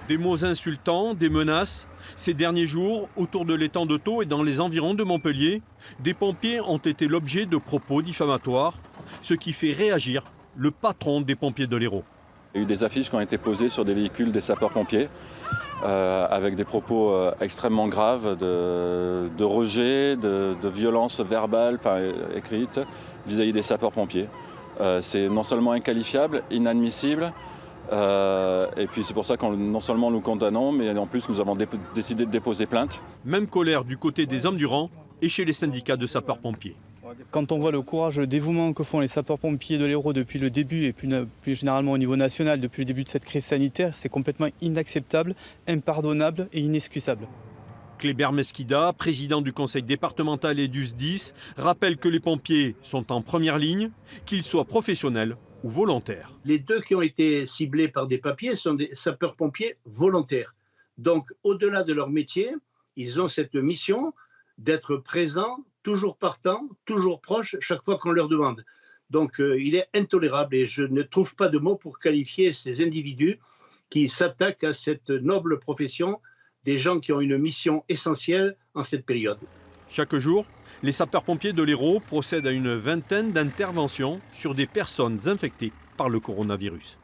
Des mots insultants, des menaces. Ces derniers jours, autour de l'étang de Thau et dans les environs de Montpellier, des pompiers ont été l'objet de propos diffamatoires, ce qui fait réagir le patron des pompiers de l'Hérault. Il y a eu des affiches qui ont été posées sur des véhicules des sapeurs-pompiers avec des propos extrêmement graves de rejet, de violence verbale, écrite vis-à-vis des sapeurs-pompiers. C'est non seulement inqualifiable, inadmissible, et puis c'est pour ça qu'on non seulement nous condamnons, mais en plus nous avons décidé de déposer plainte. Même colère du côté des hommes du rang et chez les syndicats de sapeurs-pompiers. Quand on voit le courage, le dévouement que font les sapeurs-pompiers de l'Hérault depuis le début et plus généralement au niveau national depuis le début de cette crise sanitaire, c'est complètement inacceptable, impardonnable et inexcusable. Kléber Mesquida, président du conseil départemental et du SDIS, rappelle que les pompiers sont en première ligne, qu'ils soient professionnels ou volontaires. Les deux qui ont été ciblés par des papiers sont des sapeurs-pompiers volontaires. Donc, au-delà de leur métier, ils ont cette mission d'être présents, toujours partants, toujours proches, chaque fois qu'on leur demande. Donc, il est intolérable et je ne trouve pas de mots pour qualifier ces individus qui s'attaquent à cette noble profession, des gens qui ont une mission essentielle en cette période. Chaque jour, les sapeurs-pompiers de l'Hérault procèdent à une vingtaine d'interventions sur des personnes infectées par le coronavirus.